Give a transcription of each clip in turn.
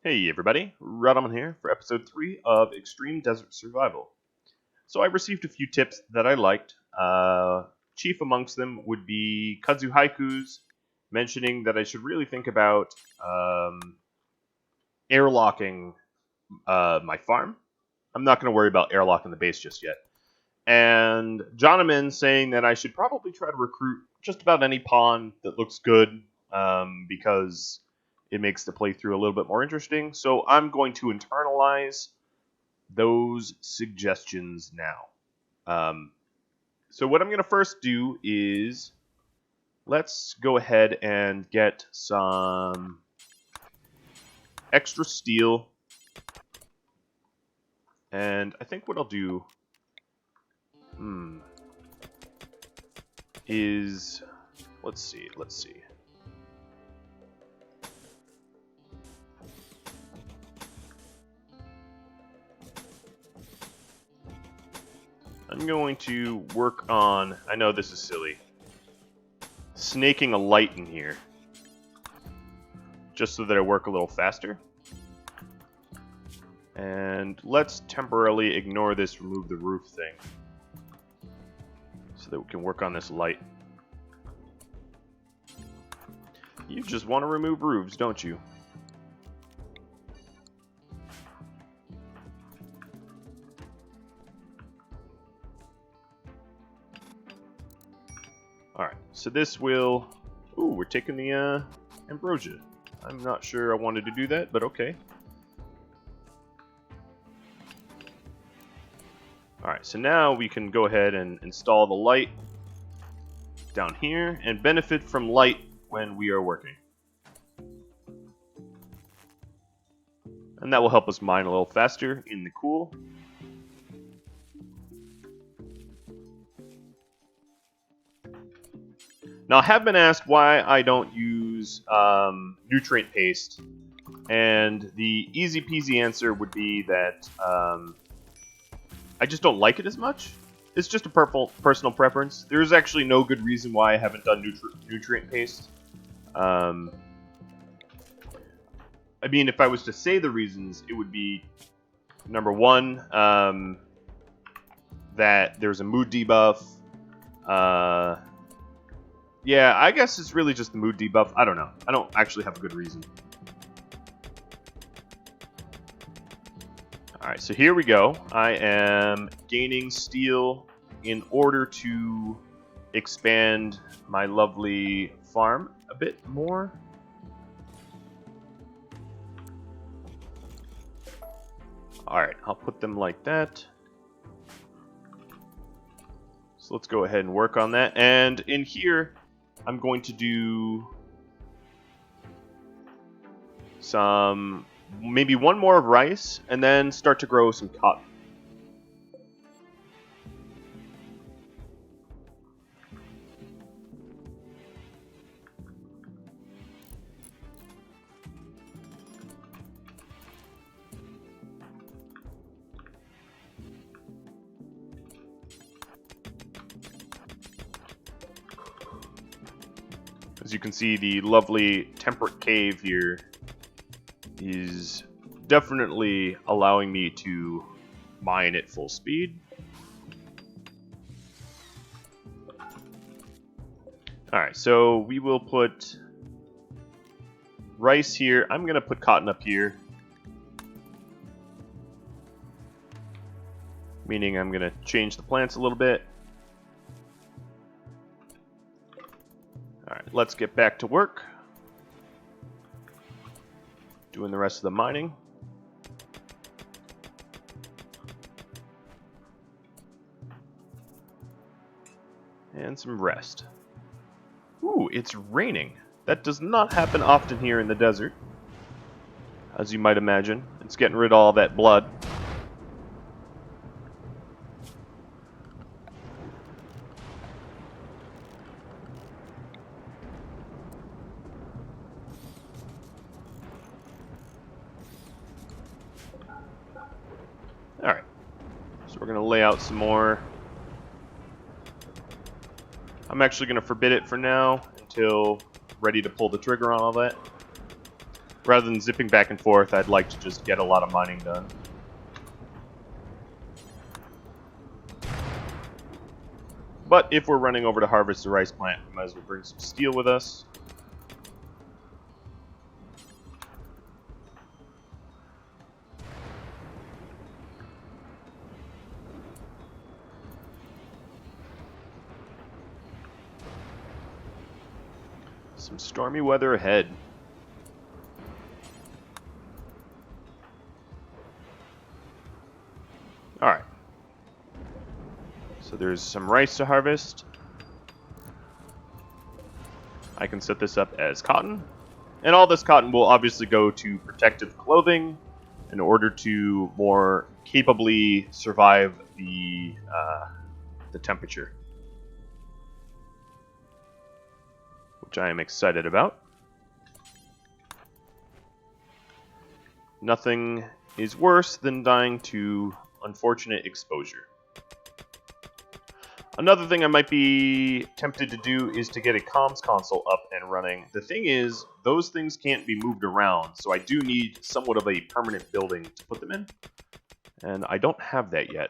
Hey everybody, Rodman here for episode 3 of Extreme Desert Survival. So I received a few tips that I liked. Chief amongst them would be Kudzu Haiku's mentioning that I should really think about airlocking my farm. I'm not going to worry about airlocking the base just yet. And Jonaman saying that I should probably try to recruit just about any pawn that looks good because it makes the playthrough a little bit more interesting. So I'm going to internalize those suggestions now. So what I'm going to first do is let's go ahead and get some extra steel. And I think what I'll do is, let's see. I'm going to work on, I know this is silly, snaking a light in here, just so that I work a little faster. And let's temporarily ignore this remove the roof thing, so that we can work on this light. You just want to remove roofs, don't you? Alright, so this will... Ooh, we're taking the ambrosia. I'm not sure I wanted to do that, but okay. Alright, so now we can go ahead and install the light down here and benefit from light when we are working. And that will help us mine a little faster in the cool. Now, I have been asked why I don't use nutrient paste, and the easy peasy answer would be that I just don't like it as much. It's just a personal preference. There's actually no good reason why I haven't done nutrient paste. I mean, if I was to say the reasons, it would be, number one, that there's a mood debuff. Yeah, I guess it's really just the mood debuff. I don't know. I don't actually have a good reason. Alright, so here we go. I am gaining steel in order to expand my lovely farm a bit more. Alright, I'll put them like that. So let's go ahead and work on that. And in here, I'm going to do some, maybe one more of rice, and then start to grow some cotton. As you can see, the lovely temperate cave here is definitely allowing me to mine at full speed. Alright, so we will put rice here. I'm going to put cotton up here. Meaning I'm going to change the plants a little bit. Alright, let's get back to work. Doing the rest of the mining. And some rest. Ooh, it's raining. That does not happen often here in the desert, as you might imagine. It's getting rid of all that blood. Alright, so we're going to lay out some more. I'm actually going to forbid it for now until ready to pull the trigger on all that. rather than zipping back and forth, I'd like to just get a lot of mining done. But if we're running over to harvest the rice plant, we might as well bring some steel with us. Some stormy weather ahead. Alright. So there's some rice to harvest. I can set this up as cotton. And all this cotton will obviously go to protective clothing in order to more capably survive the temperature. Which I am excited about. Nothing is worse than dying to unfortunate exposure. Another thing I might be tempted to do is to get a comms console up and running. The thing is, those things can't be moved around, so I do need somewhat of a permanent building to put them in. And I don't have that yet.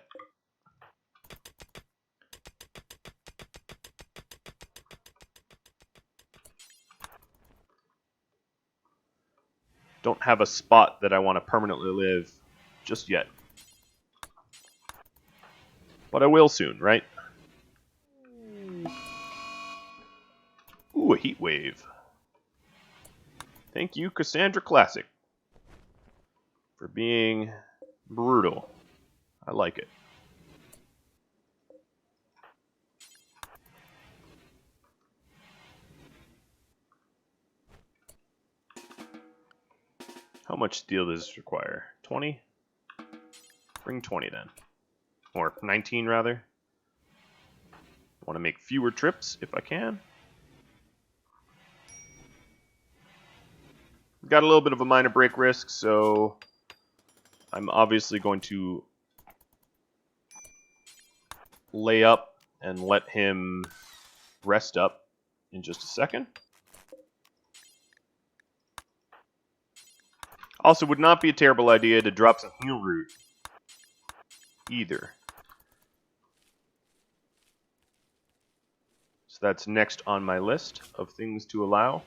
Don't have a spot that I want to permanently live just yet. But I will soon, right? Ooh, a heat wave. Thank you, Cassandra Classic, for being brutal. I like it. How much steel does this require? 20? Bring 20 then. Or 19 rather. Want to make fewer trips if I can. Got a little bit of a minor break risk, so I'm obviously going to lay up and let him rest up in just a second. Also, would not be a terrible idea to drop some heal root either. So that's next on my list of things to allow.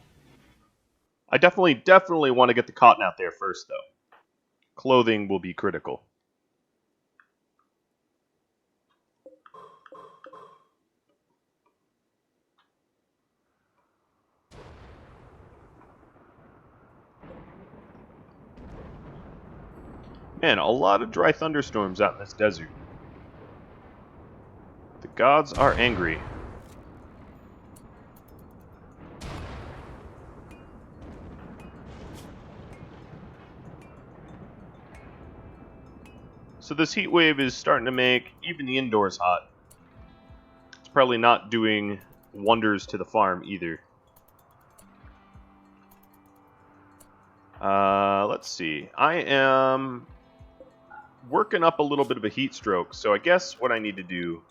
I definitely want to get the cotton out there first, though. Clothing will be critical. Man, a lot of dry thunderstorms out in this desert. The gods are angry. So this heat wave is starting to make even the indoors hot. It's probably not doing wonders to the farm either. Let's see. I am working up a little bit of a heat stroke, so I guess what I need to do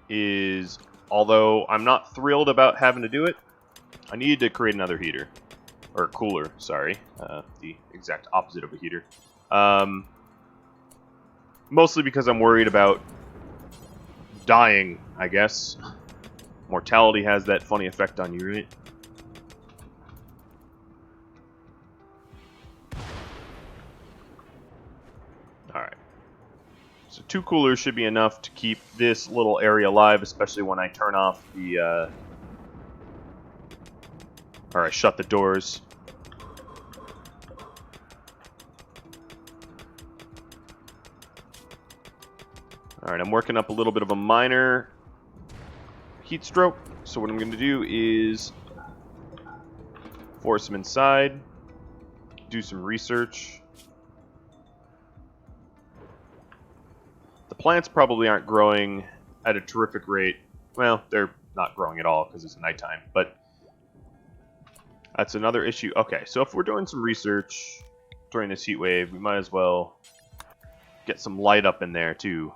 is, although I'm not thrilled about having to do it, I need to create another heater. Or cooler, sorry. The exact opposite of a heater. Mostly because I'm worried about dying, I guess. Mortality has that funny effect on you, right? Alright. So 2 coolers should be enough to keep this little area alive, especially when I turn off the, or I shut the doors. Alright, I'm working up a little bit of a minor heat stroke. So what I'm going to do is force him inside, do some research. The plants probably aren't growing at a terrific rate. Well, they're not growing at all because it's nighttime, but that's another issue. Okay, so if we're doing some research during this heat wave, we might as well get some light up in there too.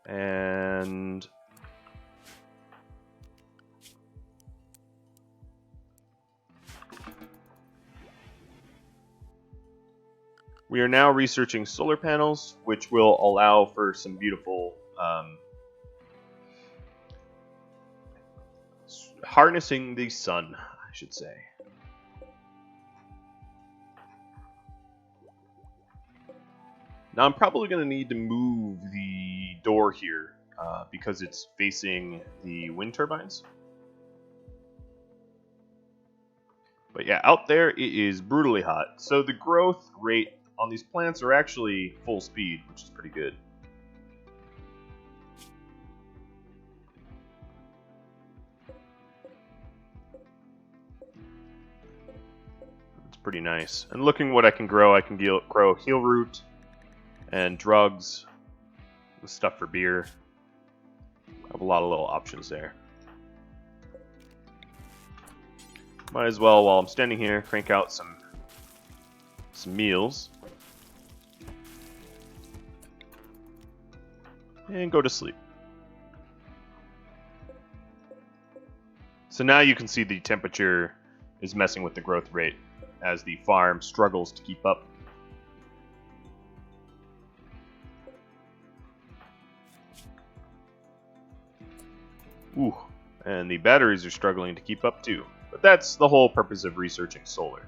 And We are now researching solar panels, which will allow for some beautiful harnessing the sun, I should say. Now I'm probably going to need to move the door here because it's facing the wind turbines. But yeah, out there it is brutally hot. So the growth rate on these plants are actually full speed, which is pretty good. It's pretty nice. And looking what I can grow grow heel root and drugs, with stuff for beer. I have a lot of little options there. Might as well, while I'm standing here, crank out some meals. And go to sleep. So now you can see the temperature is messing with the growth rate as the farm struggles to keep up. Ooh, and the batteries are struggling to keep up too. But that's the whole purpose of researching solar.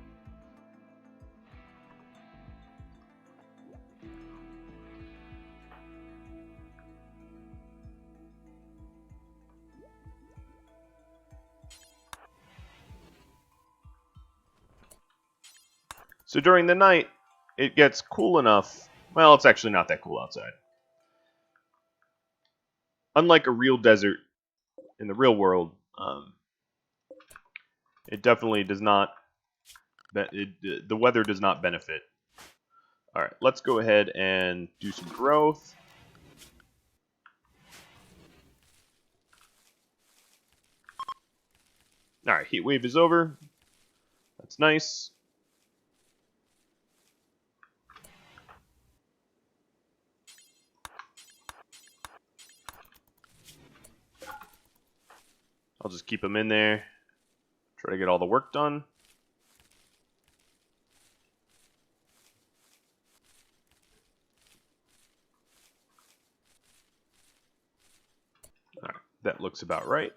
So during the night, it gets cool enough. Well, it's actually not that cool outside. Unlike a real desert in the real world, it definitely does not. The weather does not benefit. All right, let's go ahead and do some growth. All right, heat wave is over. That's nice. I'll just keep them in there. Try to get all the work done. All right, that looks about right.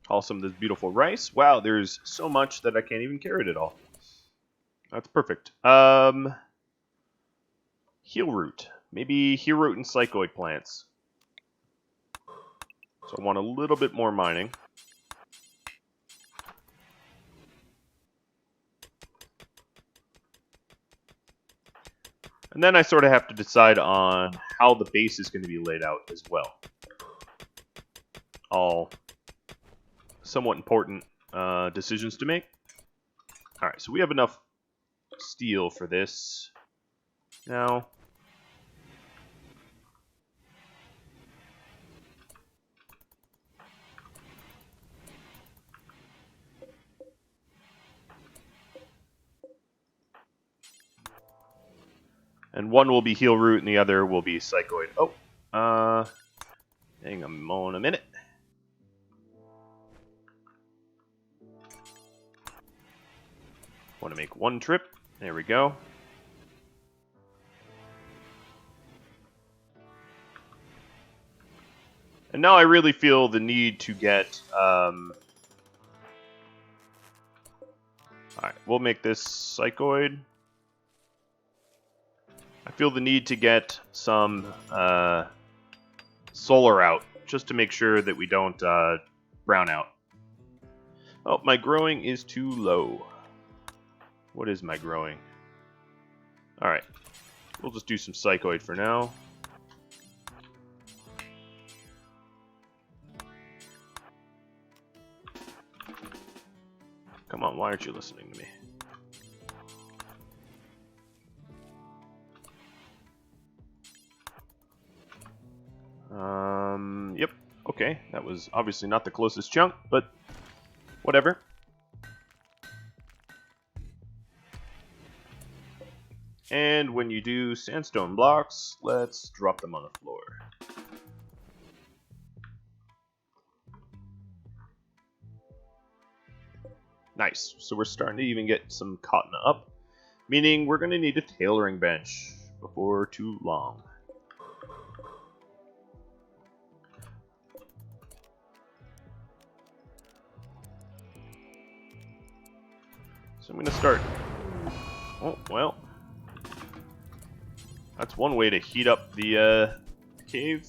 Haul some of this beautiful rice. Wow, there's so much that I can't even carry it all. That's perfect. Heel root. Maybe heel root and psychoid plants. So I want a little bit more mining. And then I sort of have to decide on how the base is going to be laid out as well. All somewhat important decisions to make. Alright, so we have enough steel for this now. And one will be heel root and the other will be psychoid. Oh, hang on a minute. Want to make one trip. There we go. And now I really feel the need to get... Alright, we'll make this psychoid. I feel the need to get some solar out, just to make sure that we don't brown out. Oh, my growing is too low. What is my growing? Alright, we'll just do some psychoid for now. Come on, why aren't you listening to me? Yep, okay. That was obviously not the closest chunk, but whatever. And when you do sandstone blocks, let's drop them on the floor. Nice. So we're starting to even get some cotton up. meaning we're going to need a tailoring bench before too long. So I'm going to start. Oh, well. That's one way to heat up the cave.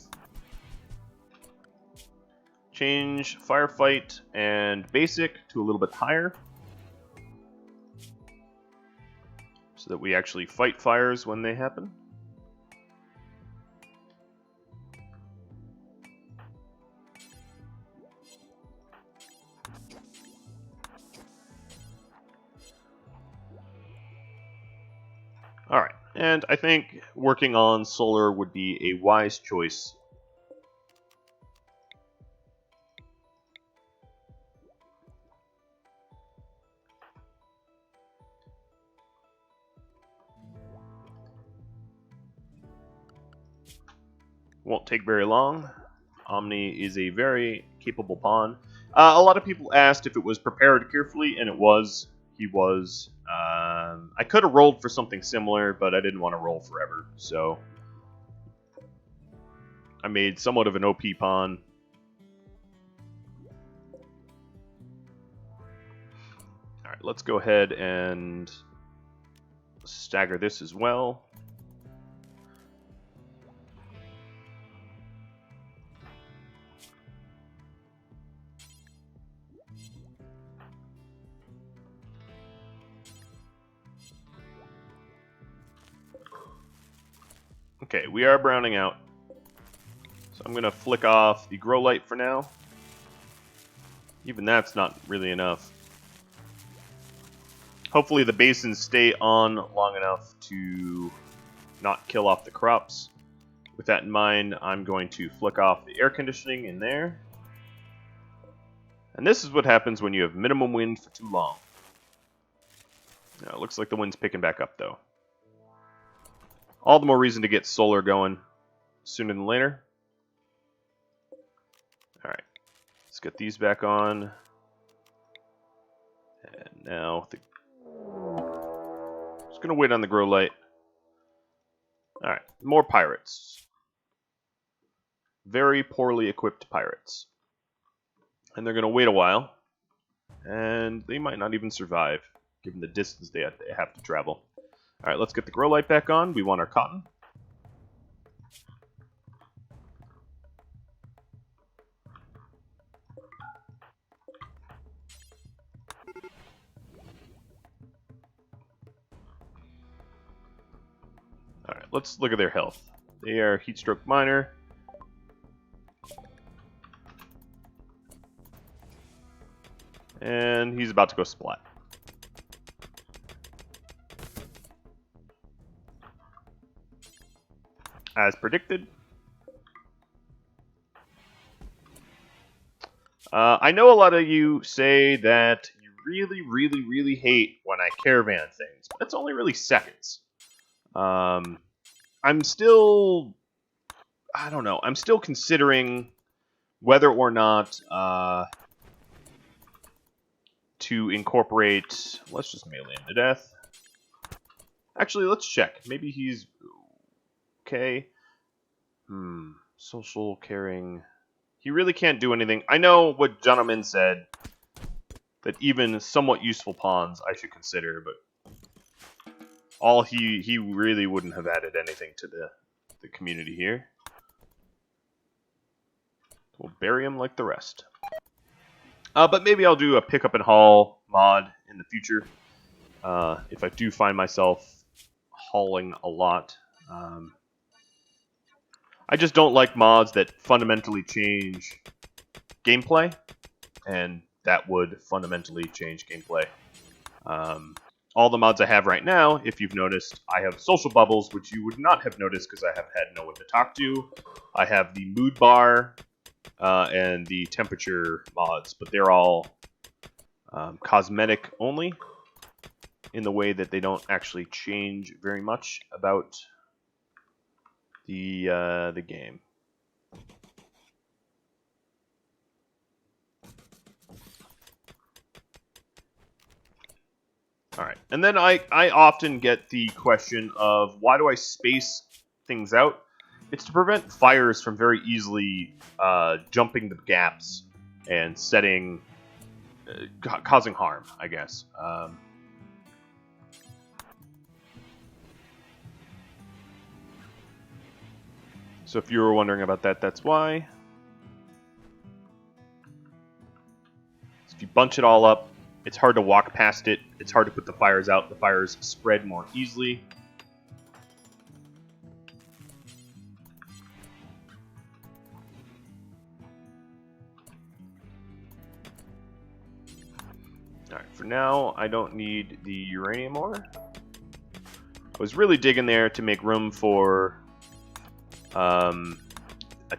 Change firefight and basic to a little bit higher, so that we actually fight fires when they happen. Alright, and I think working on solar would be a wise choice. Won't take very long. Omni is a very capable pawn. A lot of people asked if it was prepared carefully, and it was. He was. I could have rolled for something similar, but I didn't want to roll forever, so I made somewhat of an OP pawn. Alright, let's go ahead and stagger this as well. Okay, we are browning out. So I'm going to flick off the grow light for now. Even that's not really enough. Hopefully the basins stay on long enough to not kill off the crops. With that in mind, I'm going to flick off the air conditioning in there. And this is what happens when you have minimum wind for too long. Now, it looks like the wind's picking back up, though. All the more reason to get solar going sooner than later. Alright, let's get these back on. And now, just going to wait on the grow light. Alright, more pirates. Very poorly equipped pirates. And they're going to wait a while. And they might not even survive, given the distance they have to travel. Alright, let's get the grow light back on. We want our cotton. Alright, let's look at their health. They are Heatstroke Miner. And he's about to go splat. As predicted. I know a lot of you say that you really hate when I caravan things, but it's only really seconds. I'm still, I don't know, I'm still considering whether or not to incorporate, let's just melee him to death. Actually, let's check. Maybe he's okay. Social caring. He really can't do anything. I know what Gentleman said, that even somewhat useful pawns I should consider, but all he really wouldn't have added anything to the community here. We'll bury him like the rest. But maybe I'll do a pick up and haul mod in the future. If I do find myself hauling a lot. I just don't like mods that fundamentally change gameplay, and that would fundamentally change gameplay. All the mods I have right now, if you've noticed, I have social bubbles, which you would not have noticed because I have had no one to talk to. I have the mood bar and the temperature mods, but they're all cosmetic only, in the way that they don't actually change very much about the game. Alright, and then I often get the question of why do I space things out? It's to prevent fires from very easily jumping the gaps and setting, causing harm, I guess. So if you were wondering about that, that's why. So if you bunch it all up, it's hard to walk past it. It's hard to put the fires out. The fires spread more easily. Alright, for now, I don't need the uranium ore. I was really digging there to make room for a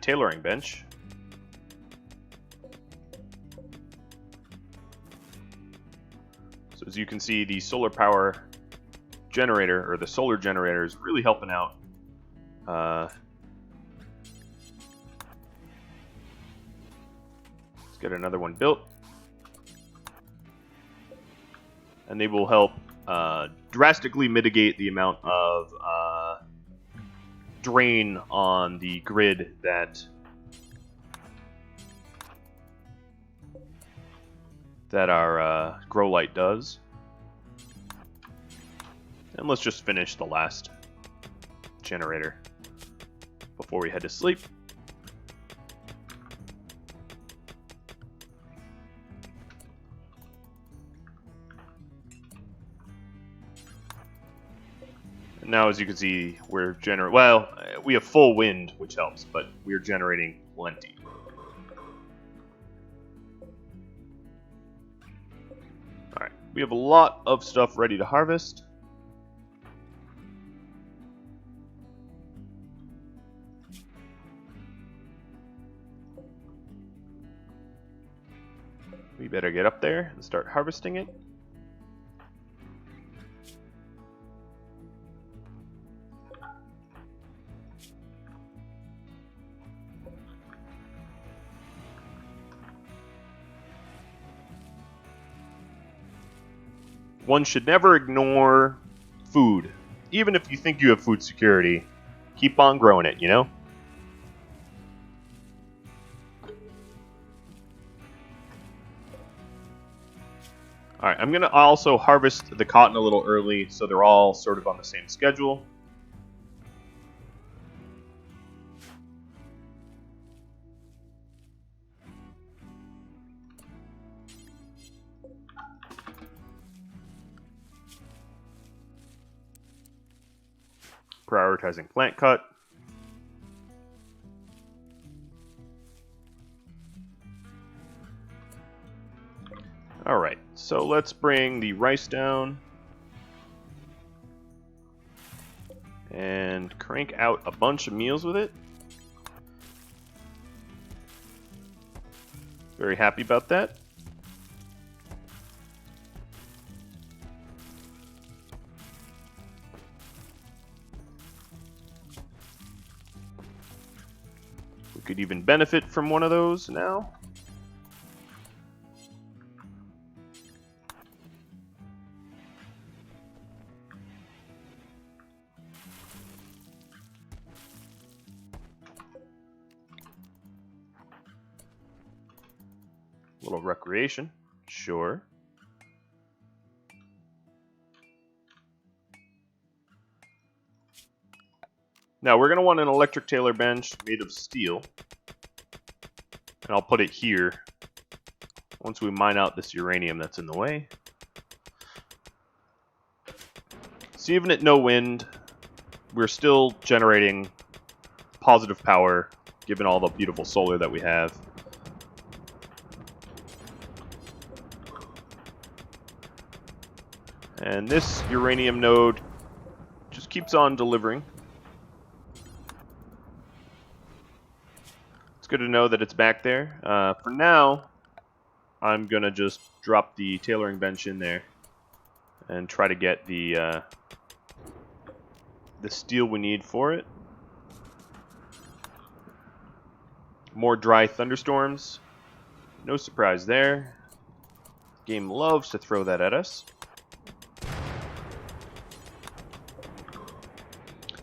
tailoring bench. So as you can see, the solar power generator, or the solar generator, is really helping out. Let's get another one built. And they will help drastically mitigate the amount of drain on the grid that our grow light does. And let's just finish the last generator before we head to sleep. Now, as you can see, we're generating. Well, we have full wind, which helps, but we're generating plenty. Alright, we have a lot of stuff ready to harvest. We better get up there and start harvesting it. One should never ignore food. Even if you think you have food security, keep on growing it, you know? Alright, I'm going to also harvest the cotton a little early so they're all sort of on the same schedule. Prioritizing plant cut. Alright, so let's bring the rice down and crank out a bunch of meals with it. Very happy about that. We could even benefit from one of those now. Little recreation, sure. Now we're going to want an electric tailor bench made of steel. And I'll put it here once we mine out this uranium that's in the way. So even at no wind, we're still generating positive power, given all the beautiful solar that we have. And this uranium node just keeps on delivering. It's good to know that it's back there. For now, I'm going to just drop the tailoring bench in there and try to get the steel we need for it. More dry thunderstorms. No surprise there. Game loves to throw that at us.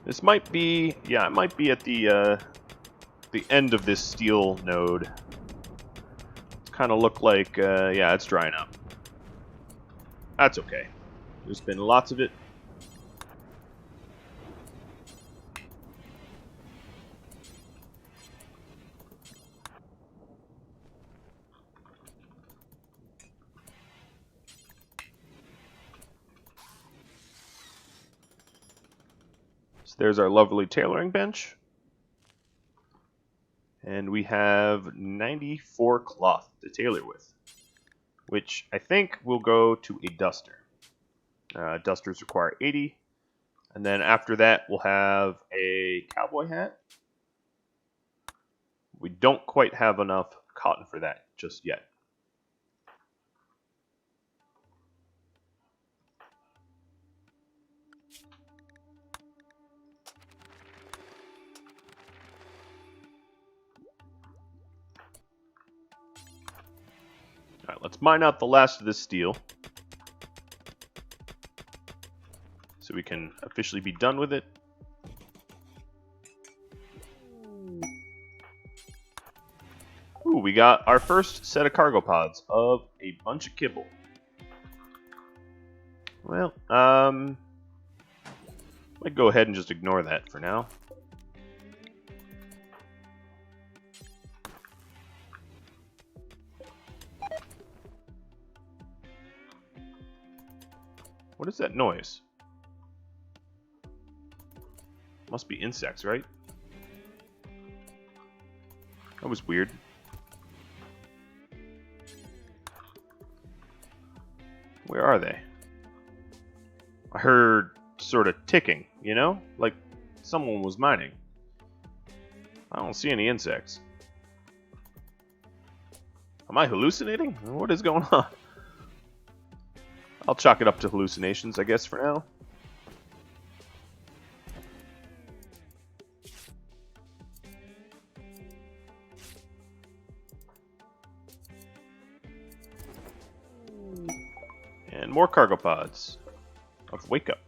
This might be, yeah, it might be at the end of this steel node. Kind of look like, yeah, it's drying up. That's okay. There's been lots of it. So there's our lovely tailoring bench. And we have 94 cloth to tailor with, which I think will go to a duster. Dusters require 80. And then after that, we'll have a cowboy hat. We don't quite have enough cotton for that just yet. Alright, let's mine out the last of this steel, so we can officially be done with it. Ooh, we got our first set of cargo pods of a bunch of kibble. Well, might go ahead and just ignore that for now. What is that noise? Must be insects, right? That was weird. Where are they? I heard sort of ticking, you know? Like someone was mining. I don't see any insects. Am I hallucinating? What is going on? I'll chalk it up to hallucinations, I guess, for now. And more cargo pods of Wake Up.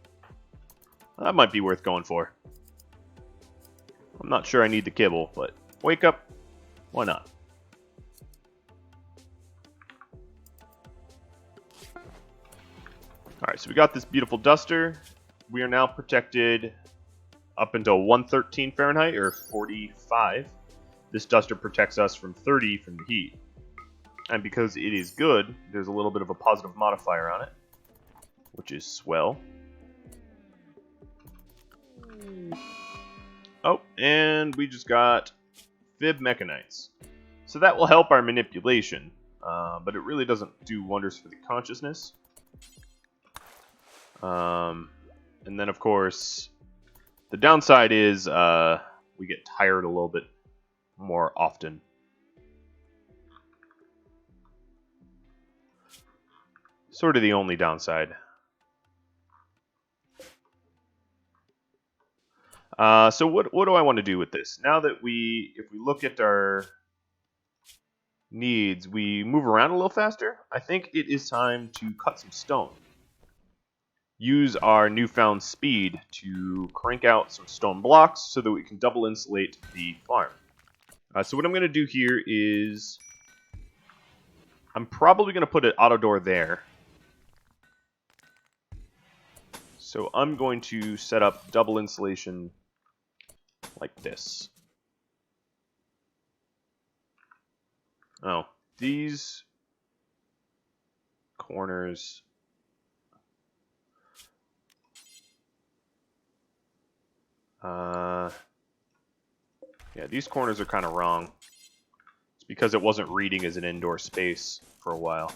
That might be worth going for. I'm not sure I need the kibble, but Wake Up, why not? Alright, so we got this beautiful duster. We are now protected up until 113 Fahrenheit, or 45. This duster protects us from 30 from the heat. And because it is good, there's a little bit of a positive modifier on it, which is swell. Oh, and we just got Fib Mechanites. So that will help our manipulation, but it really doesn't do wonders for the consciousness. And then, of course, the downside is we get tired a little bit more often. Sort of the only downside. So what do I want to do with this? Now that if we look at our needs, we move around a little faster. I think it is time to cut some stone. Use our newfound speed to crank out some stone blocks so that we can double insulate the farm. So what I'm going to do here is I'm probably going to put an auto door there. So I'm going to set up double insulation like this. Oh, these corners... yeah, these corners are kind of wrong. It's because it wasn't reading as an indoor space for a while.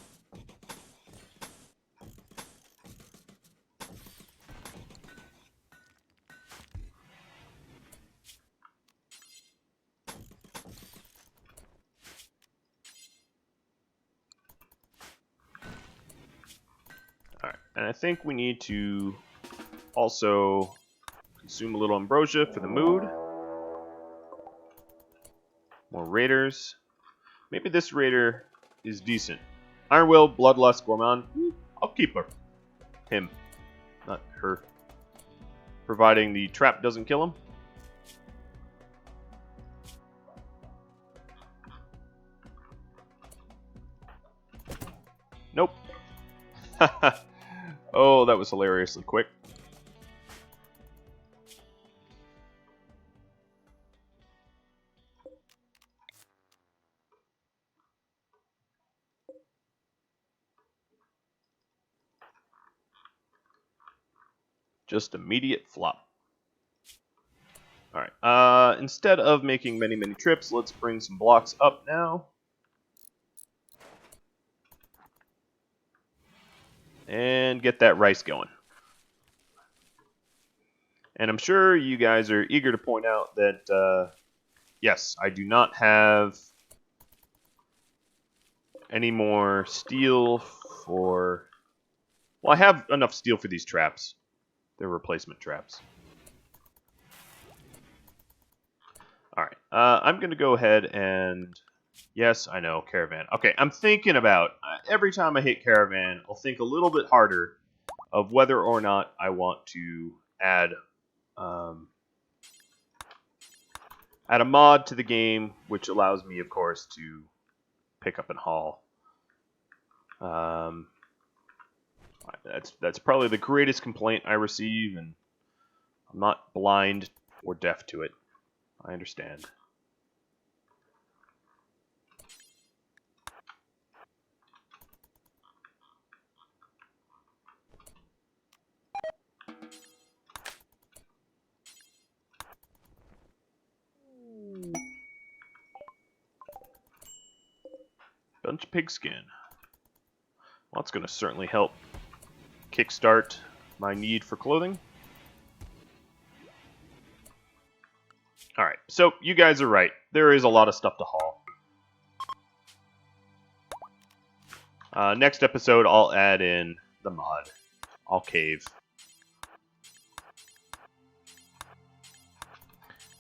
Alright, and I think we need to also consume a little ambrosia for the mood. More raiders. Maybe this raider is decent. Ironwill, Bloodlust, Gourmand. I'll keep her. Him. Not her. providing the trap doesn't kill him. Nope. Oh, that was hilariously quick. Just immediate flop. Alright, instead of making many trips, let's bring some blocks up now. And get that rice going. And I'm sure you guys are eager to point out that, yes, I do not have any more steel for... Well, I have enough steel for these traps. They're replacement traps. Alright, I'm going to go ahead and... Yes, I know, caravan. Okay, I'm thinking about... every time I hit caravan, I'll think a little bit harder of whether or not I want to add a mod to the game, which allows me, of course, to pick up and haul. That's probably the greatest complaint I receive, and I'm not blind or deaf to it. I understand. Bunch of pigskin. Well, that's going to certainly help kickstart my need for clothing. Alright, so you guys are right. There is a lot of stuff to haul. Next episode, I'll add in the mod. I'll cave.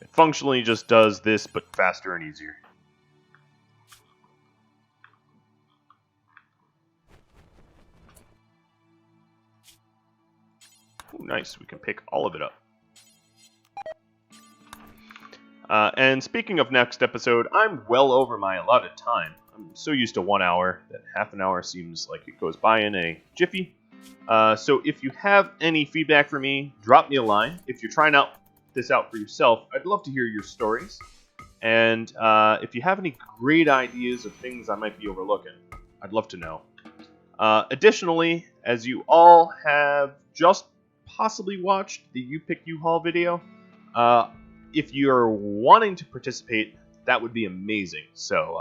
It functionally just does this, but faster and easier. Ooh, nice, we can pick all of it up. And speaking of next episode, I'm well over my allotted time. I'm so used to 1 hour that half an hour seems like it goes by in a jiffy. So if you have any feedback for me, drop me a line. If you're trying this out for yourself, I'd love to hear your stories. And if you have any great ideas of things I might be overlooking, I'd love to know. Additionally, as you all have just possibly watched the You Pick You Haul video, if you're wanting to participate, that would be amazing. So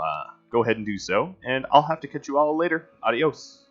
go ahead and do so, and I'll have to catch you all later. Adios.